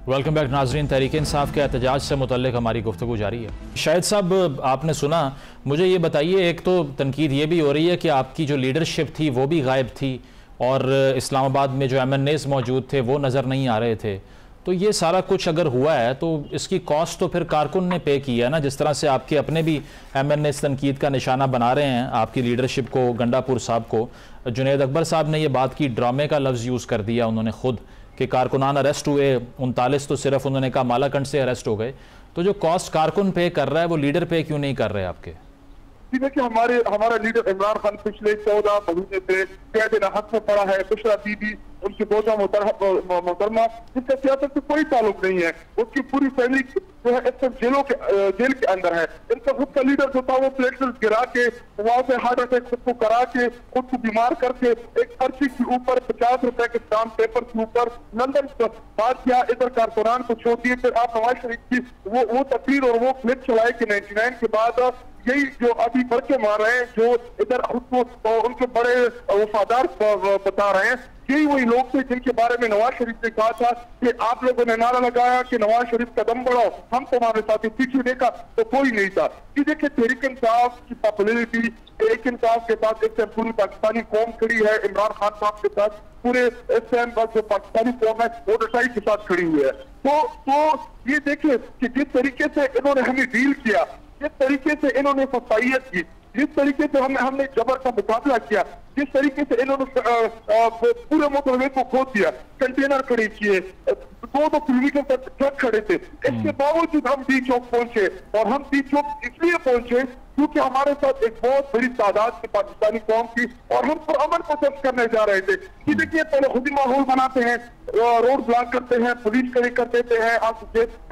Welcome back नाजरीन, तहरीक इंसाफ के एहतजाज से मुतल्लिक हमारी गुफ्तगू जारी है। शाहिद साहब आपने सुना, मुझे ये बताइए, एक तो तनकीद ये भी हो रही है कि आपकी जो लीडरशिप थी वो भी गायब थी, और इस्लामाबाद में जो MNAs मौजूद थे वो नज़र नहीं आ रहे थे, तो ये सारा कुछ अगर हुआ है तो इसकी कॉस्ट तो फिर कारकुन ने पे की है ना, जिस तरह से आपके अपने भी MNAs तनकीद का निशाना बना रहे हैं आपकी लीडरशिप को, गंडापुर साहब को। जुनैद अकबर साहब ने ये बात की, ड्रामे का लफ्ज़ यूज़ कर दिया उन्होंने खुद कि कारकुनान अरेस्ट हुए, 39 तो सिर्फ उन्होंने कहा मालाकंड से अरेस्ट हो गए, तो जो कॉस्ट कारकुन पे कर रहा है वो लीडर पे क्यों नहीं कर रहे आपके?
देखिए हमारा लीडर इमरान खान पिछले 14 महीने से कैद हक में पड़ा है, बुशरा बीबी उनकी बोझा मोहतरमा, जिसका सियासत से कोई ताल्लुक नहीं है, उसकी पूरी फैमिली जो है इस जेल के अंदर है। इनका खुद का लीडर जो था वो प्लेटलेट्स गिरा के वहां से हार्ट अटैक खुद को करा के खुद को बीमार करके एक पर्ची के ऊपर 50 रुपए के स्टाम्प पेपर के ऊपर लंदन बात किया, इधर कारकुनान को छोड़ दिए। फिर आप नवाज शरीफ की वो तकरीर और वो क्लिप चलाए कि 99 के बाद यही जो अभी बच्चे मार रहे हैं, जो इधर उसको उनके बड़े वफादार बता रहे हैं यही वही लोग थे जिनके बारे में नवाज शरीफ ने कहा था कि आप लोगों ने नारा लगाया कि नवाज शरीफ कदम बढ़ाओ, हम तुम्हारे साथ, पीछे देखा तो कोई नहीं था। कि देखिए तहरीक इंसाफ की पॉपुलरिटी, तहरीक इंसाफ के साथ एक पूरी पाकिस्तानी कौम खड़ी है, इमरान खान साहब के साथ पूरे इस टाइम पर जो पाकिस्तानी कौम है वो रसाई के साथ खड़ी हुई है। तो ये देखिए कि जिस तरीके से इन्होंने हमें डील किया, जिस तरीके से इन्होंने फसाइयत की, जिस तरीके से हमने जबर का मुकाबला किया, जिस तरीके से इन्होंने पूरे मोटरवे को खोद दिया, कंटेनर खड़े किए, 2-2 किलोमीटर तक ट्रक खड़े थे, इसके बावजूद हम डी चौक पहुंचे। और हम डी चौक इसलिए पहुंचे क्योंकि हमारे साथ एक बहुत बड़ी तादाद की पाकिस्तानी कौम थी और हम अमन को जब्त करने जा रहे थे। कि देखिए पहले खुद ही माहौल बनाते हैं, रोड ब्लॉक करते हैं, पुलिस खड़ी कर देते हैं, आंसू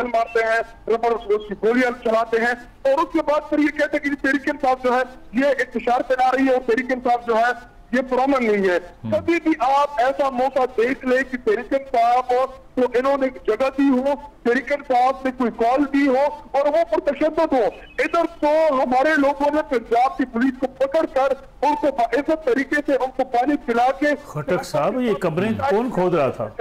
मारते हैं, रबर उसकी गोलियां चलाते हैं और उसके बाद फिर ये कहते हैं कि तहरीक इंसाफ जो है ये इंतशार फैला रही है और तहरीक इंसाफ जो है ये प्रॉब्लम नहीं है। कभी भी आप ऐसा मौका देख ले कि तहरीक इंसाफ तो इन्होंने जगह दी हो, तहरीक इंसाफ ने कोई कॉल दी हो और वो पुरतशद्दुद हो, इधर तो हमारे लोगों ने पंजाब की पुलिस को पकड़कर उनको इस तरीके से उनको पानी पिला के।
खटक साहब ये कब्रें कौन खोद रहा था?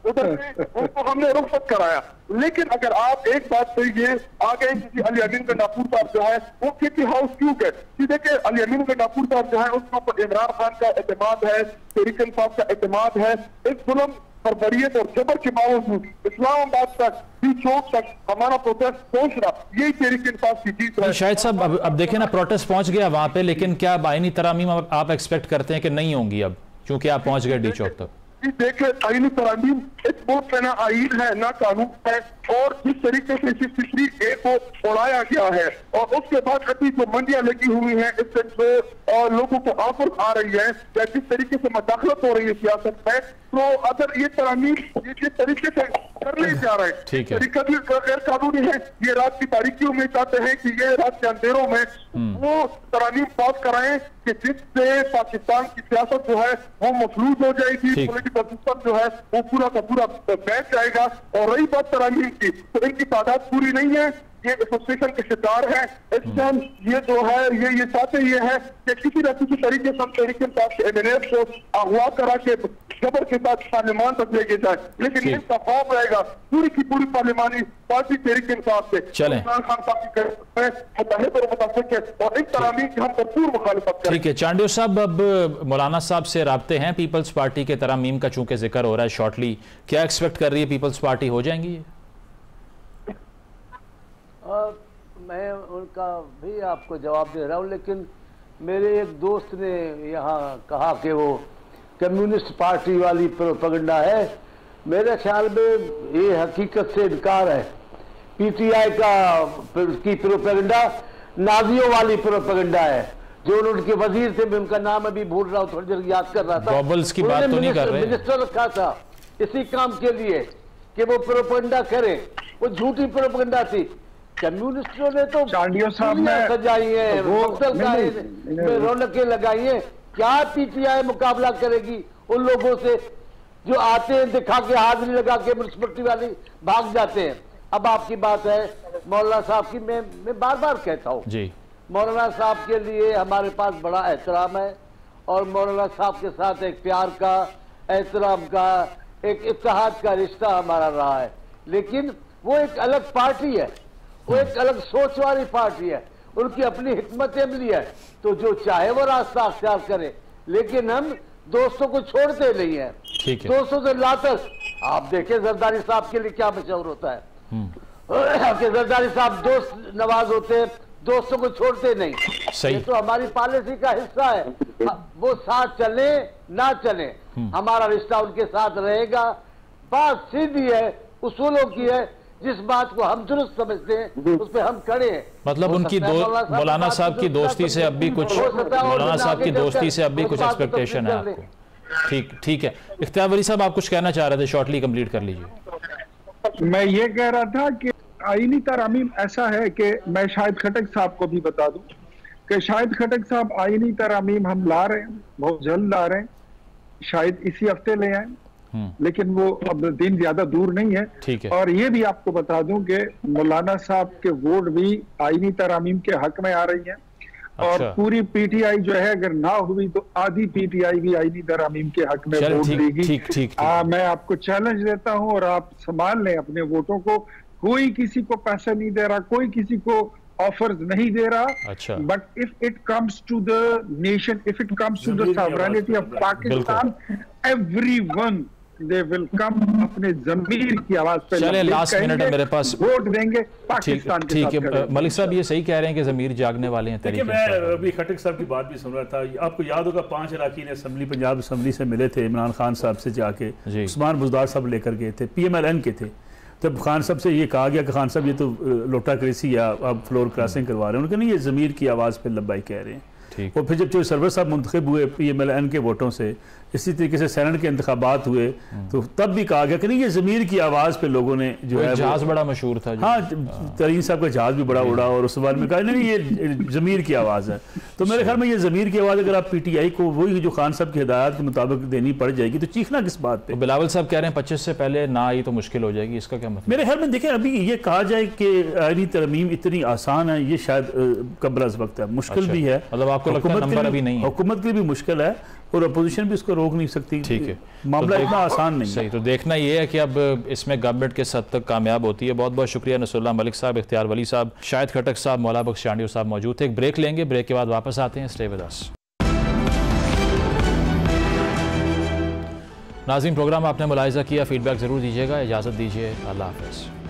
उधर से उनको हमने रुखसत कराया। लेकिन अगर आप एक बात कहिए, आ गए किसी अली अमीन गंडापुर साहब जो है वो किसी हाउस क्यों है कि देखिए अली अमीन गंडापुर साहब जो है उसके ऊपर इमरान खान का एतमाद है, तहरीक इंसाफ का एतमाद है। इस जुल्म बर्बरियत और जबर के बावजूद इस्लामाबाद तक, डी चौक तक हमारा प्रोटेस्ट पहुंच रहा, यही तहरीक इंसाफ की जीत है।
शायद साहब अब देखिए ना, प्रोटेस्ट पहुंच गया वहां पे, लेकिन क्या आईनी तरामीम आप एक्सपेक्ट करते हैं कि नहीं होंगी अब, क्योंकि आप पहुंच गए डी चौक तक?
देखे आईनी तरामीम इस मुल्क में ना आईन है ना कानून है और जिस तरीके से 63A को उड़ाया गया है और उसके बाद अभी जो मंडियां लगी हुई हैं, इससे जो लोगों को ऑफर आ रही है या जिस तरीके से मदाखलत हो रही है सियासत में, तो अगर ये तरामीम ये जिस तरीके से करने जा रहे हैं तरीका भी गैर कानूनी है। ये रात की तारीखियों में चाहते हैं कि ये रात के अंधेरों में वो तरामीम पास कराएं कि जिससे पाकिस्तान की सियासत जो है वो मफलूज हो जाएगी, पॉलिटिकल सिस्टम जो है वो पूरा का पूरा बैठ जाएगा। और रही बात तरामीम की, तो इनकी तादाद पूरी नहीं है, ये फ्रस्ट्रेशन के शिकार है। इस टाइम ये जो है ये चाहते ये है कि किसी न किसी तरीके से तहरीक इंसाफ के एमएनएफ को अगवा करा के जबर के साथ पार्लियामान तक लेके जाए, लेकिन इसका खौफ रहेगा पूरी की पूरी पार्लियामानी पार्टी तहरीक इंसाफ से इमरान खान साहब की और इन तरामीम की हम भरपूर मुखालिफत करें।
ठीक है चांडियो साहब, अब मौलाना साहब से राब्ते हैं पीपल्स पार्टी के तरामीम का चूंकि जिक्र हो रहा है शॉर्टली, क्या एक्सपेक्ट कर रही है पीपल्स पार्टी, हो जाएंगी?
मैं उनका भी आपको जवाब दे रहा हूँ, लेकिन मेरे एक दोस्त ने यहाँ कहा कि वो कम्युनिस्ट पार्टी वाली प्रोपेगेंडा है। मेरे ख्याल में ये हकीकत से इनकार है। पीटीआई की प्रोपेगेंडा नाजियों वाली प्रोपेगेंडा है। जो उनके वजीर थे, मैं उनका नाम अभी भूल रहा हूँ, थोड़ी देर याद कर रहा था,
गॉबल्स की बात तो नहीं कर रहे,
मिनिस्टर रखा था इसी काम के लिए कि वो प्रोपेगेंडा करे। वो झूठी प्रोपेगेंडा थी। कम्युनिस्टों ने तो
चांडियो साहब ने
सजाई है, रौनकें लगाई है। क्या पीटीआई मुकाबला करेगी उन लोगों से जो आते हैं, दिखा के हाजिरी लगा के म्युनिसिपैलिटी वाली भाग जाते हैं। अब आपकी बात है मौलाना साहब की, मैं बार बार कहता हूँ जी, मौलाना साहब के लिए हमारे पास बड़ा एहतराम है और मौलाना साहब के साथ एक प्यार का, एहतराम का, एक इत्तेहाद का रिश्ता हमारा रहा है। लेकिन वो एक अलग पार्टी है, वो एक अलग सोच वाली पार्टी है, उनकी अपनी हिकमत अमली है, तो जो चाहे वो रास्ता अख्तियार करे। लेकिन हम दोस्तों को छोड़ते नहीं है, दोस्तों से लातक। आप देखें जरदारी साहब के लिए क्या मशहूर होता है कि जरदारी साहब दोस्त नवाज होते हैं, दोस्तों को छोड़ते नहीं। ये तो हमारी पॉलिसी का हिस्सा है। वो साथ चले ना चले, हमारा रिश्ता उनके साथ रहेगा। बात सीधी है, उसूलों की है, जिस बात को हम दुरुस्त समझते हैं उस पर हम खड़े हैं।
मतलब उनकी मौलाना साहब की दोस्ती से अब भी कुछ, मौलाना साहब की दोस्ती से अब भी कुछ एक्सपेक्टेशन है आपको? ठीक है। इख्तियार वली साहब, आप कुछ कहना चाह रहे थे, शॉर्टली कंप्लीट कर लीजिए।
मैं ये कह रहा था कि आईनी तरामीम ऐसा है कि मैं शाहिद खटक साहब को भी बता दूं कि शाहिद खटक साहब आईनी तरामीम हम ला रहे हैं, बहुत जल्द ला रहे हैं, शायद इसी हफ्ते ले आए, लेकिन वो अब दिन ज्यादा दूर नहीं है।
ठीक है।
और ये भी आपको बता दूं कि मौलाना साहब के वोट भी आईनी तरामीम के हक में आ रही हैं और पूरी पीटीआई जो है अगर ना हुई तो आधी पीटीआई भी आईनी तरमीम के हक में वोट देगी। मैं आपको चैलेंज देता हूं और आप संभाल लें अपने वोटों को। कोई किसी को पैसा नहीं दे रहा, कोई किसी को ऑफर्स नहीं दे रहा, but if it comes to the nation, if it comes to the sovereignty of Pakistan, everyone they will come अपने जमीर की आवाज पे।
चले लास्ट मिनट है मेरे पास,
वोट देंगे पाकिस्तान के साथ।
ठीक है मलिक साहब, ये सही कह रहे हैं कि जमीर जागने वाले हैं।
देखिए मैं अभी खटक साहब की बात भी सुन रहा था, आपको याद होगा 5 अरकान असेंबली पंजाब असेंबली से मिले थे इमरान खान साहब से जाके, उस्मान बुजदार साहब लेकर गए थे, PMLN के थे। तब खान साहब से ये कहा गया कि खान साहब ये तो लोटा क्रेसी या आप फ्लोर क्रॉसिंग करवा रहे हैं। उन्होंने कहा नहीं, ये ज़मीर की आवाज़ पे लब्बाई कह रहे हैं। और फिर जब जो सरवर साहब मुंतखब हुए PMLN के वोटों से, इसी तरीके से सेनेट के इंतखाबात हुए, तो तब भी कहा गया कि नहीं, ये ज़मीर की आवाज़ पे लोगों ने जो है
जहाज बड़ा मशहूर था।
हाँ, तरीन साहब का जहाज भी बड़ा उड़ा और उस बारे में कहा नहीं ये ज़मीर की आवाज़ है। तो मेरे ख्याल में ये ज़मीर की आवाज़ अगर आप PTI को वही जो खान साहब की हिदायत के मुताबिक देनी पड़ जाएगी तो चीखना किस बात पे।
बिलावल साहब कह रहे हैं 25 से पहले ना आई तो मुश्किल हो जाएगी, इसका क्या मतलब?
मेरे ख्याल में देखें, अभी ये कहा जाए कि आईनी तरमीम इतनी आसान है, ये शायद कब्ल अज़ वक्त है, मुश्किल भी है।
मतलब आपको लगता है नंबर अभी नहीं है?
हुकूमत के लिए भी मुश्किल है और अपोजिशन भी इसको रोक नहीं सकती।
ठीक है,
मामला इतना आसान नहीं।
सही, तो देखना ये है कि अब इसमें गवर्नमेंट किस हद तक कामयाब होती है। बहुत बहुत शुक्रिया नसरुल्लाह मलिक साहब, इख्तियार वली साहब, शाहिद खटक साहब, मौला बख्श चांडियो साहब मौजूद थे। एक ब्रेक लेंगे, ब्रेक के बाद वापस आते हैं। Stay with us. नाज़रीन, प्रोग्राम आपने मुलाहिज़ा किया, फीडबैक ज़रूर दीजिएगा। इजाज़त दीजिए, अल्लाह हाफ़िज़।